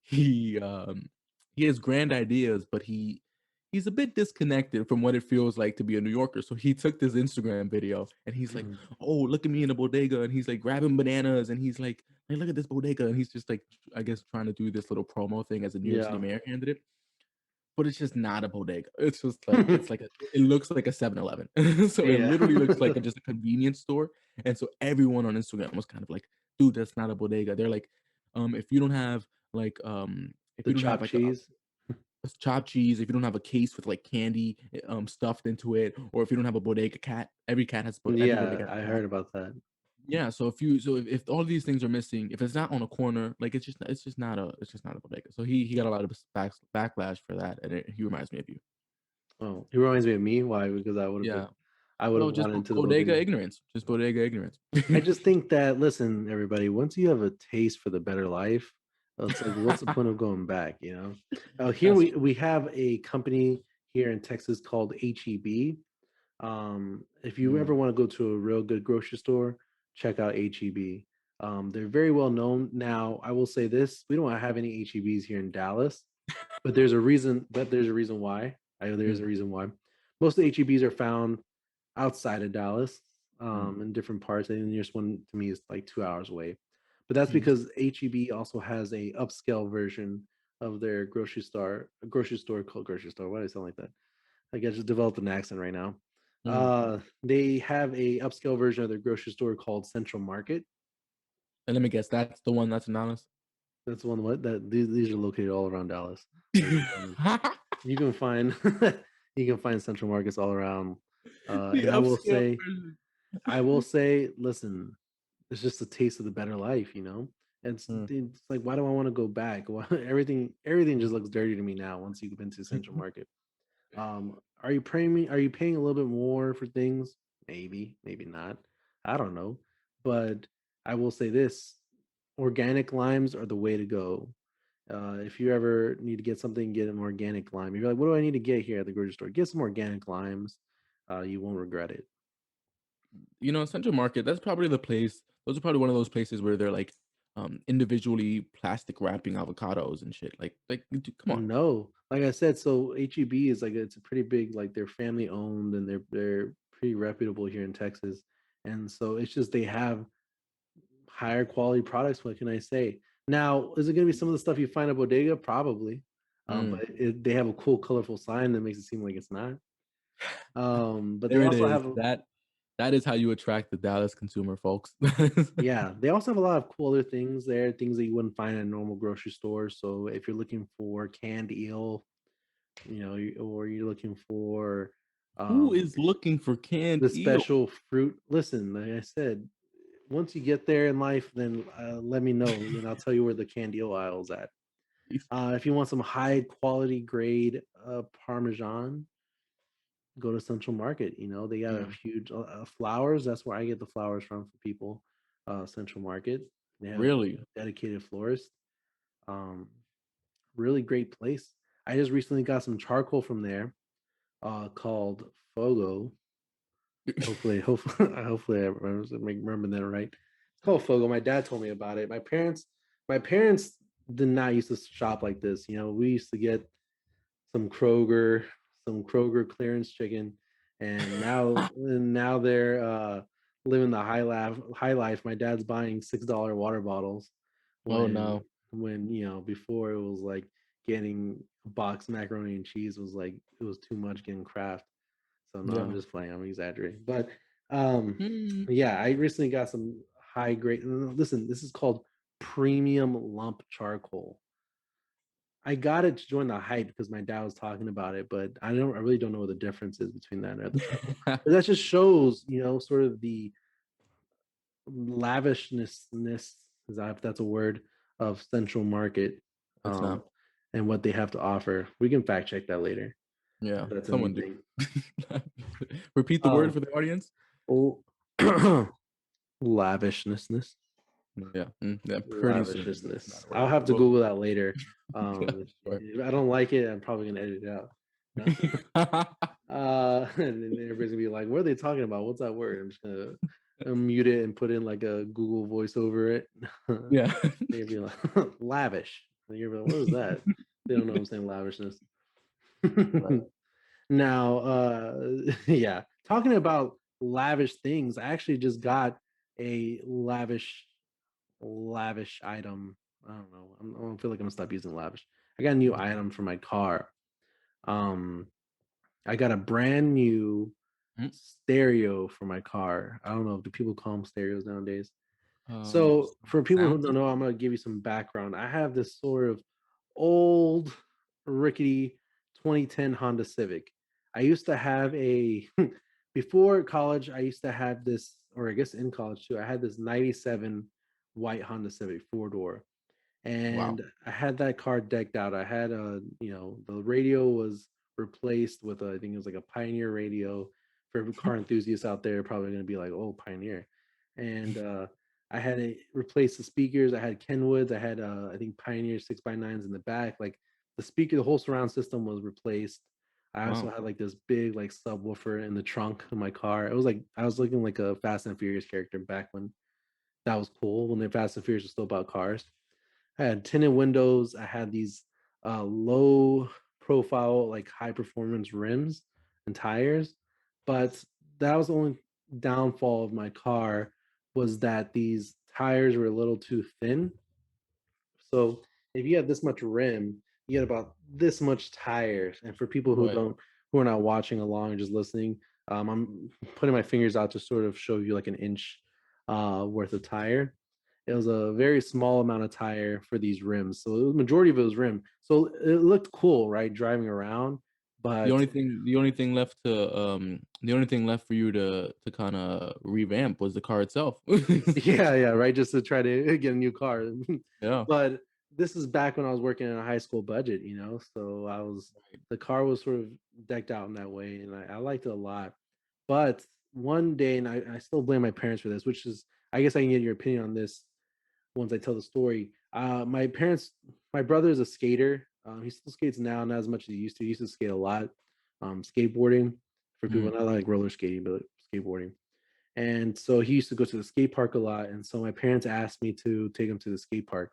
he, um, he has grand ideas, but he's a bit disconnected from what it feels like to be a New Yorker. So he took this Instagram video and he's like, Mhm. "Oh, look at me in a bodega," and he's like grabbing bananas and he's like, "Hey, look at this bodega," and he's just like, I guess, trying to do this little promo thing as a New York City Yeah. mayor candidate. But it's just not a bodega. It's just like it looks like a 7-Eleven. So it Yeah. literally looks like just a convenience store. And so everyone on Instagram was kind of like, "Dude, that's not a bodega." They're like, if you don't have like if The you don't have chopped like cheese. a chopped cheese, if you don't have a case with like candy stuffed into it, or if you don't have a bodega cat, every Yeah, bodega has I a cat. heard about that. Yeah, so if all these things are missing, if it's not on a corner, like it's just not a bodega. So he got a lot of backlash for that, and he reminds me of you. Oh, he reminds me of me. Why? Because Yeah. I would Well, have just gone into the bodega bodega. ignorance, just bodega ignorance. I just think that listen, everybody, once you have a taste for the better life, it's like what's the point of going back, you know? Here That's we have a company here in Texas called HEB. If you ever mm, want to go to a real good grocery store, check out HEB. They're very well known. Now, I will say this: we don't have any HEBs here in Dallas, but there's a reason. But there's a reason why. There's a mm, reason why. Most of the HEBs are found outside of Dallas, mm, in different parts. And the nearest one to me is like 2 hours away. But that's mm, because HEB also has a upscale version of their grocery store called grocery store. Why do I sound like that? Like I just developed an accent right now. mm. They have a upscale version of their grocery store called Central Market. And let me guess, that's the one that's anonymous? That's one what that these are located all around Dallas. Like you can find you can find Central Markets all around. The And upscale version. I will say, listen, it's just a taste of the better life, you know. Mm, It's like, why do I want to go back? Why, everything just looks dirty to me now. Once you've been to Central Market, are you paying a little bit more for things? Maybe, maybe not. I don't know. But I will say this, organic limes are the way to go. If you ever need to get something, get an organic lime. You're like, what do I need to get here at the grocery store? Get some organic limes. You won't regret it. Central Market, that's probably the place those are probably one of those places where they're, like, individually plastic wrapping avocados and shit, dude, come on. No, like I said, so HEB is like it's a pretty big, like they're family owned and they're pretty reputable here in Texas. And so it's just they have higher quality products. What can I say? Now, is it going to be some of the stuff you find at bodega? Probably, Mm. but they have a cool, colorful sign that makes it seem like it's not. But they There it also is. have, That is how you attract the Dallas consumer, folks. yeah, they also have a lot of cool other things there, things that you wouldn't find at a normal grocery store. So if you're looking for canned eel, or you're looking for Who um, is looking for canned the eel? special fruit, listen, like I said, once you get there in life, then let me know, and I'll tell you where the candy aisle's at. If you want some high quality grade Parmesan, go to Central Market. They got a Mm, huge flowers. That's where I get the flowers from for people. Central Market. They have Really? dedicated florist. Um, really great place. I just recently got some charcoal from there, called Fogo. Hopefully I remember that right. It's called Fogo. My dad told me about it. My parents did not used to shop like this. We used to get some Kroger clearance chicken, and now they're living the high life. My dad's buying $6 water bottles Oh, when no. before it was like getting a box of macaroni and cheese was like it was too much getting Kraft. So no, I'm Yeah. just playing. I'm exaggerating. But Mm. yeah, I recently got some high grade. Listen, this is called premium lump charcoal. I got it to join the hype because my dad was talking about it, but I really don't know what the difference is between that and other charcoal. But that just shows, sort of the lavishness, is that if that's a word, of Central Market, It's um, not. and what they have to offer. We can fact check that later Yeah, if that's someone do. anything. Repeat the word Um, for the audience? oh, lavishness. Yeah, yeah, pretty soon. It's not Lavishness. a I'll word. have to Google that later. Yeah, sure. If I don't like it, I'm probably gonna edit it out. No? And then everybody's gonna be like, "What are they talking about? What's that word?" I'm just gonna mute it and put in like a Google voice over it. Yeah. They'd be like, "Lavish." And you're like, "What is that?" They don't know I'm saying lavishness. Right. Now, yeah, talking about lavish things, I actually just got a lavish item. I don't know. I don't feel like I'm gonna stop using lavish. I got a new item for my car. Um, I got a brand new Mm, stereo for my car. I don't know. Do people call them stereos nowadays? um, So, for people who sound don't know, I'm gonna give you some background. I have this sort of old, rickety 2010 Honda Civic. I used to have a before college. I used to have this, or I guess in college too. I had this '97 white Honda Civic 4 door, wow. and I had that car decked out. I had the radio was replaced with I think it was like a Pioneer radio. For car enthusiasts out there, probably going to be like, oh, Pioneer. And I had it replace the speakers. I had Kenwoods. I had I think Pioneer 6x9s in the back. Like the whole surround system was replaced. I also Wow. had like this big like subwoofer in the trunk of my car. It was like I was looking like a Fast and Furious character back when that was cool, when the Fast and Furious was still about cars. I had tinted windows. I had these low profile, like high performance rims and tires. But that was the only downfall of my car, was that these tires were a little too thin. So if you have this much rim, you get about this much tires. And for people Right. who are not watching along and just listening, I'm putting my fingers out to sort of show you like an inch worth of tire. It was a very small amount of tire for these rims. So the majority of it was rim. So it looked cool, right? Driving around. But The only thing left for you to kind of revamp was the car itself. yeah, right. Just to try to get a new car. Yeah. But this is back when I was working in a high school budget. So the car was sort of decked out in that way, and I liked it a lot. But one day, and I still blame my parents for this, which is, I guess I can get your opinion on this once I tell the story. My brother is a skater. He still skates now, not as much as he used to. He used to skate a lot, skateboarding, for people Mm. not like roller skating, but skateboarding. And so he used to go to the skate park a lot. And so my parents asked me to take him to the skate park.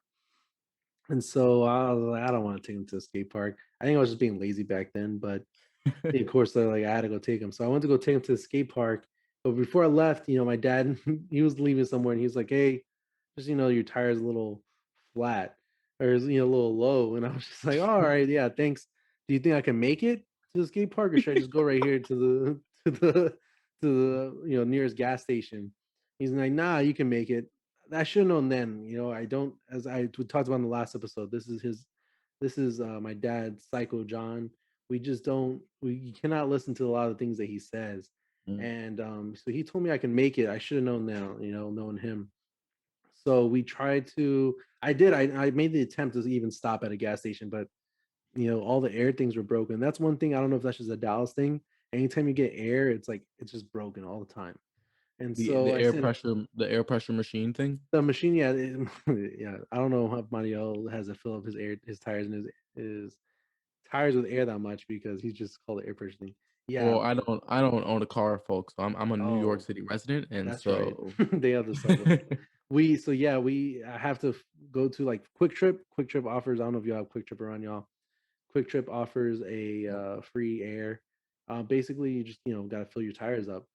And so I was like, I don't want to take him to the skate park. I think I was just being lazy back then, but of course, they're like, I had to go take him. So I went to go take him to the skate park. But before I left, my dad, he was leaving somewhere, and he was like, hey, just, your tire's a little flat, or, a little low. And I was just like, all right, yeah, thanks. Do you think I can make it to the skate park, or should I just go right here to the, nearest gas station? He's like, nah, you can make it. I should have known then. I don't, as I talked about in the last episode, this is my dad, Psycho John. We cannot listen to a lot of things that he says. Mm. And so he told me I can make it. I should have known now, knowing him. So we tried to, I made the attempt to even stop at a gas station, but all the air things were broken. That's one thing. I don't know if that's just a Dallas thing. Anytime you get air, it's like it's just broken all the time. And The so I said, air pressure machine thing? the machine, yeah, yeah. I don't know if Mariel has to fill up his tires and his tires with air that much because he's just called it air pressure thing. Well, Yeah. I don't own a car, folks. I'm a New York Oh, City resident, and that's right. so The other side. We so yeah, we have to go to like Quick Trip. Quick Trip offers. I don't know if y'all have Quick Trip around y'all. Quick Trip offers a free air. Basically, you just got to fill your tires up.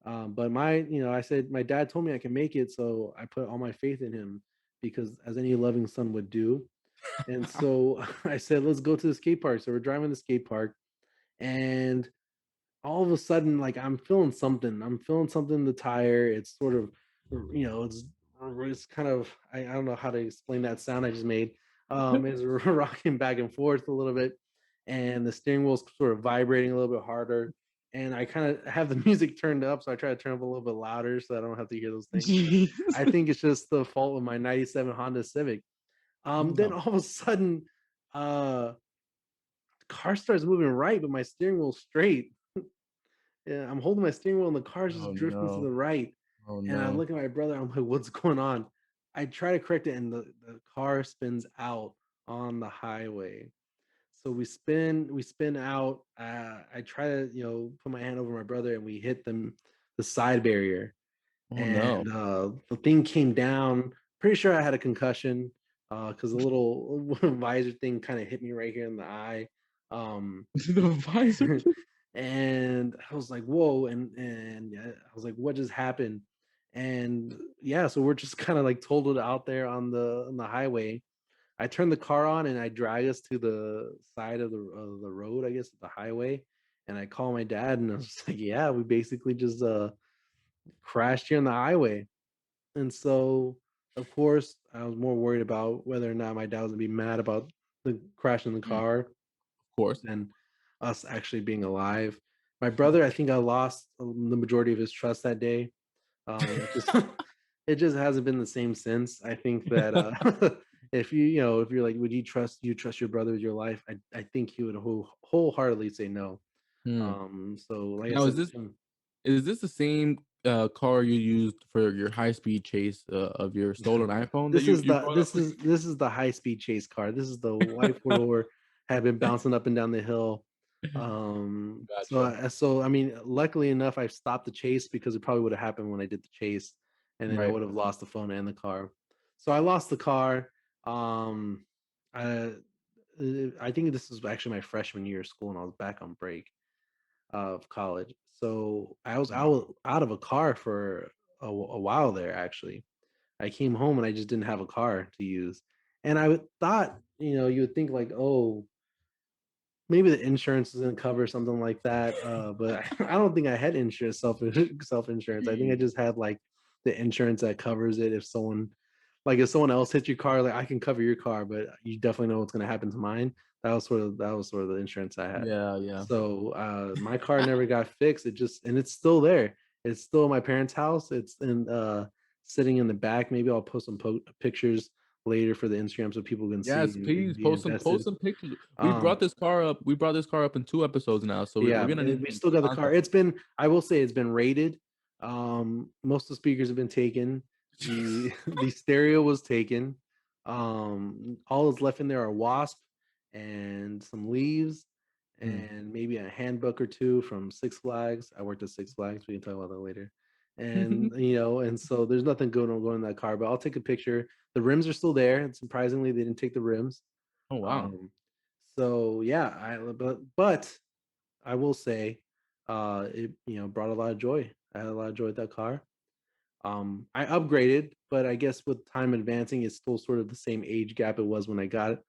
But I said my dad told me I can make it, so I put all my faith in him because as any loving son would do. And so I said, let's go to the skate park. So we're driving to the skate park, and all of a sudden, like I'm feeling something. I'm feeling something in the tire. It's sort of, it's kind of, I don't know how to explain that sound I just made. It's rocking back and forth a little bit, and the steering wheel's sort of vibrating a little bit harder. And I kind of have the music turned up, so I try to turn up a little bit louder so I don't have to hear those things. But Jeez. I think it's just the fault of my '97 Honda Civic. Then No. all of a sudden, uh, the car starts moving right, but my steering wheel's straight. Yeah, I'm holding my steering wheel and the car's Oh, just drifting to the no. right. Oh, And I no. look at my brother, I'm like, what's going on? I try to correct it, and the car spins out on the highway. So we spin out. I try to, put my hand over my brother, and we hit the side barrier. Oh, no. And the thing came down. Pretty sure I had a concussion because the little visor thing kind of hit me right here in the eye. Um, The visor thing? and I was like, "Whoa!" And yeah, I was like, "What just happened?" And yeah, so we're just kind of like totaled out there on the highway. I turned the car on and I drag us to the side of the road, I guess, the highway. And I call my dad, and I was like, "Yeah, we basically just crashed here on the highway." And so, of course, I was more worried about whether or not my dad was gonna be mad about the crash in the Mm, of car course. than us actually being alive. My brother, I think I lost the majority of his trust that day. It just it just hasn't been the same since. I think that if if you're like, would you trust your brother with your life? I think he would wholeheartedly say no. Hmm. So like I Now said, is this the same, car you used for your high speed chase, of your stolen iPhone that this is you the brought up? this is this is the high speed chase car. This is the white four door, have been bouncing up and down the hill. Gotcha. So I mean, luckily enough, I stopped the chase because it probably would have happened when I did the chase, and then I Right. would have lost the phone and the car. So I lost the car. Um, I, I think this was actually my freshman year of school, and I was back on break of college. So Wow. out of a car for a while there. Actually, I came home and I just didn't have a car to use, and thought, you would think like, oh, maybe the insurance is gonna cover something like that. But I don't think I had insurance, self insurance. I think I Jeez. just had like the insurance that covers it if someone else hits your car, like I can cover your car, but you definitely know what's gonna happen to mine. That was sort of the insurance I had. Yeah, yeah. So my car never got fixed. And it's still there. It's still at my parents' house. It's sitting in the back. Maybe I'll post some pictures later for the Instagram so people can see Yes, and please be post invested. some pictures. Um, We brought this car up in 2 episodes now, so we're yeah, gonna need we some still got the car. content. I will say it's been rated. Most of the speakers have been taken. The the stereo was taken. All that's left in there are wasp and some leaves Mm. and maybe a handbook or two from Six Flags. I worked at Six Flags. We can talk about that later. And so there's nothing good on going in that car, but I'll take a picture. The rims are still there, and surprisingly, they didn't take the rims. Oh, wow. Um, so yeah, but I will say, it brought a lot of joy. I had a lot of joy with that car. I upgraded, but I guess with time advancing, it's still sort of the same age gap it was when I got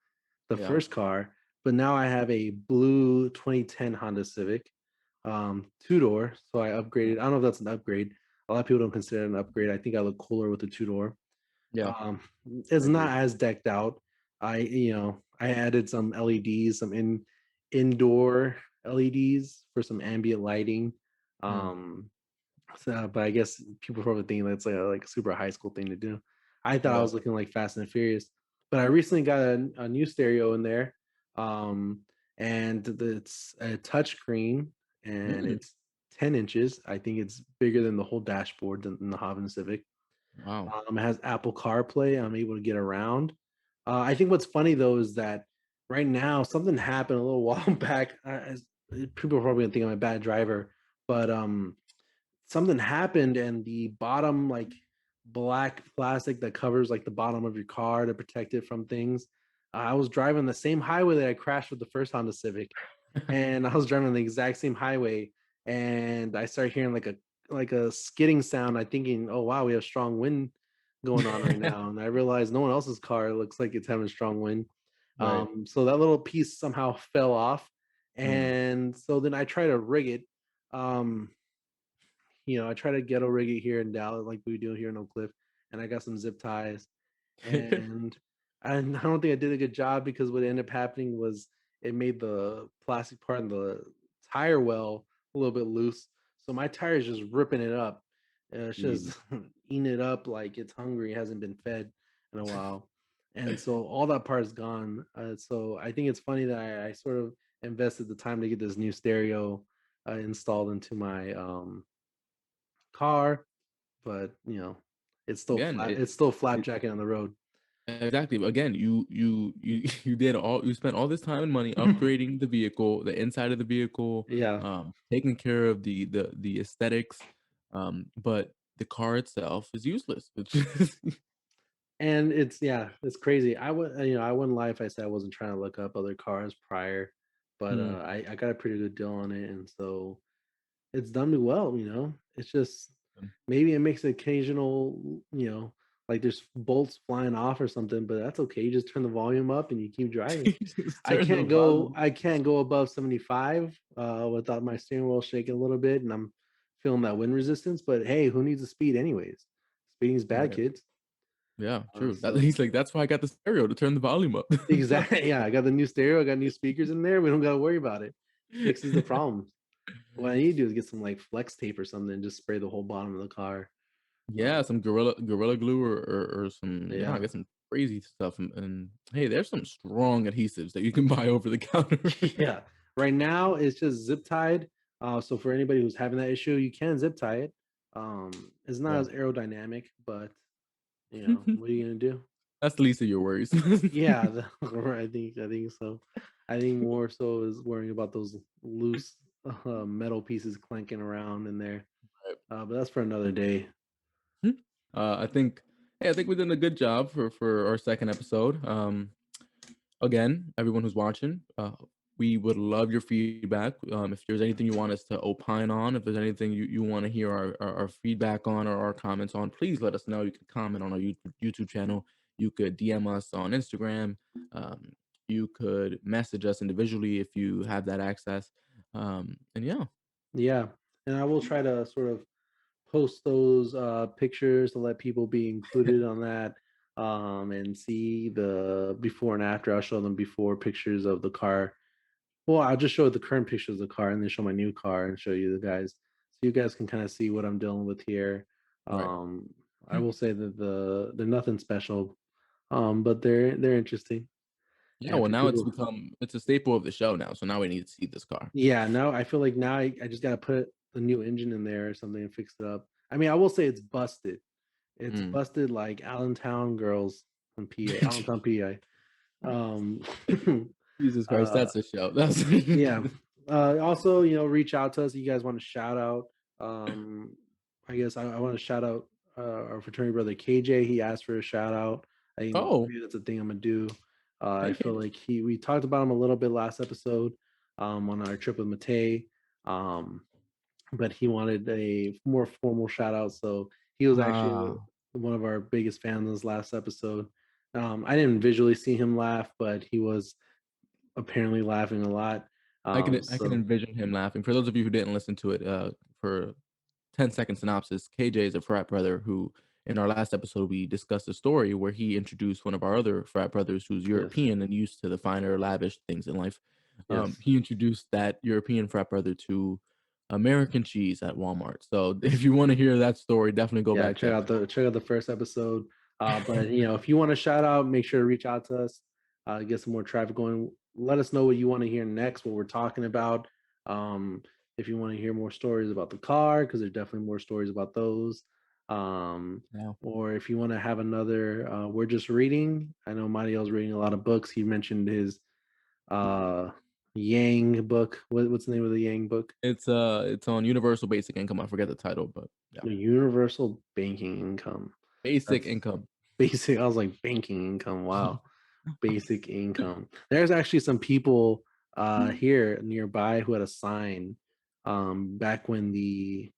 the Yeah, first car. But now I have a blue 2010 Honda Civic, two door. So I upgraded. I don't know if that's an upgrade. A lot of people don't consider it an upgrade. I think I look cooler with the two door. yeah, Um, I it's not agree. as decked out. I added some LEDs, some indoor LEDs for some ambient lighting. Mm, Um, but I guess people probably think that's like a super high school thing to do. I thought I yeah. was looking like Fast and Furious, but I recently got a new stereo in there, um, and it's a touchscreen, and Mm, it's 10 inches. I think it's bigger than the whole dashboard than the Honda Civic. Wow. It has Apple CarPlay. I'm able to get around. I think what's funny though is that right now something happened a little while back. People are probably gonna think I'm a bad driver, but something happened and the bottom like black plastic that covers like the bottom of your car to protect it from things. I was driving the same highway that I crashed with the first Honda Civic, and I was driving on the exact same highway, and I started hearing like a skidding sound. I thinking, oh wow, we have strong wind going on right now, and I realized no one else's car looks like it's having strong wind. Right. So that little piece somehow fell off, Mm. and so then I try to rig it. Um, I try to ghetto rig it here in Dallas, like we do here in Oak Cliff, and I got some zip ties, and I don't think I did a good job because what ended up happening was it made the plastic part in the tire well a little bit loose, so my tire is just ripping it up, and it's Jeez. just eating it up like it's hungry, it hasn't been fed in a while, and so all that part is gone. So I think it's funny that I sort of invested the time to get this new stereo installed into my car, but it's still Again, flat. it It's still it flapjacking on the road. exactly. But again, you spent all this time and money upgrading the vehicle, the inside of the vehicle, Yeah, taking care of the aesthetics, but the car itself is useless. Which is and it's crazy. I wouldn't lie if I said I wasn't trying to look up other cars prior, but Mm. I got a pretty good deal on it, and so it's done me well. It's just maybe it makes occasional, like there's bolts flying off or something, but that's okay. You just turn the volume up and you keep driving. Just I turn the can't go volume. I can't go above 75 without my steering wheel shaking a little bit and I'm feeling that wind resistance, but hey, who needs the speed anyways? Speeding's bad, Right. kids. Yeah, true. That So he's like, "That's why I got the stereo to turn the volume up." exactly, yeah, I got the new stereo, I got new speakers in there. We don't got to worry about it. Fixes the problems. What I need to do is get some like flex tape or something and just spray the whole bottom of the car. Yeah, Um, some gorilla glue or some yeah, I yeah. guess some crazy stuff, and hey, there's some strong adhesives that you can buy over the counter. Yeah. Right now it's just zip tied. So for anybody who's having that issue, you can zip tie it. It's not Yeah. as aerodynamic, but what are you gonna do? That's the least of your worries. Yeah, I think so. I think more so is worrying about those loose metal pieces clanking around in there. Right. But that's for another day. I think hey, I think we did a good job for our second episode. Again, everyone who's watching, we would love your feedback. If there's anything you want us to opine on, if there's anything you want to hear our feedback on or our comments on, please let us know. You can comment on our YouTube channel. You could DM us on Instagram. Um, you could message us individually if you have that access. And yeah, Yeah, and I will try to sort of post those pictures to let people be included on that and see the before and after. I'll show them before pictures of the car. Well, I'll just show the current pictures of the car and then show my new car and show you the guys, so you guys can kind of see what I'm dealing with here. right. um I will say that they're nothing special, but they're interesting. Yeah, And well, for now people, it's a staple of the show now. So now we need to see this car. yeah, now I feel like now I just gotta put a new engine in there or something and fix it up. I mean, I will say it's busted. It's Mm. busted like Allentown girls from PA, Allentown, PA. Um, Jesus Christ, uh, that's a show. That's yeah. Also, reach out to us. You guys want to shout out. Um, I guess I want to shout out our fraternity brother KJ. He asked for a shout out. I think oh, maybe that's a thing I'm gonna do. I hey, feel KJ. like we talked about him a little bit last episode on our trip with Matei. Um, but he wanted a more formal shout out. So he was actually Ah, one of our biggest fans this last episode. I didn't visually see him laugh, but he was apparently laughing a lot. I can So envision him laughing. For those of you who didn't listen to it, for 10-second synopsis, KJ is a frat brother who, in our last episode, we discussed a story where he introduced one of our other frat brothers who's yes, European and used to the finer, lavish things in life. yes, He introduced that European frat brother to American cheese at Walmart. So if you want to hear that story, definitely go yeah. back check that out. Check out the first episode. But if you want to shout out, make sure to reach out to us. Get some more traffic going. Let us know what you want to hear next, what we're talking about. Um, if you want to hear more stories about the car, because there's definitely more stories about those. Um, Yeah. or if you want to have another, we're just reading. I know Mariel's reading a lot of books. He mentioned his uh Yang book. What's the name of the Yang book? It's on universal basic income. I forget the title, but yeah. The Universal Banking Income. Basic That's income. basic. I was like banking income. Wow, basic income. There's actually some people here nearby who had a sign back when the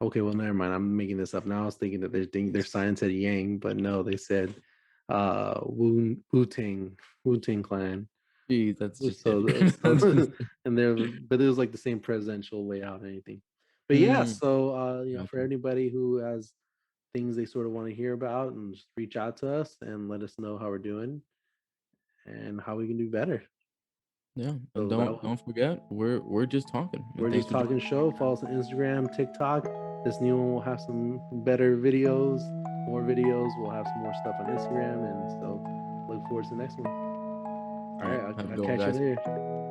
okay, well, never mind. I'm making this up now. I was thinking that their sign said Yang, but no, they said Wu Tang Clan. Geez, that's just So, different. so That's just and there, but it was like the same presidential layout and anything. But yeah, mm, so for gotcha. anybody who has things they sort of want to hear about, and just reach out to us and let us know how we're doing and how we can do better. Yeah, and So don't forget, we're just talking. And we're thanks just for joining. talking show. Follow us on Instagram, TikTok. This new one will have some better videos, more videos. We'll have some more stuff on Instagram, and so look forward to the next one. All All right, right, have a I'll good one, catch you guys. later.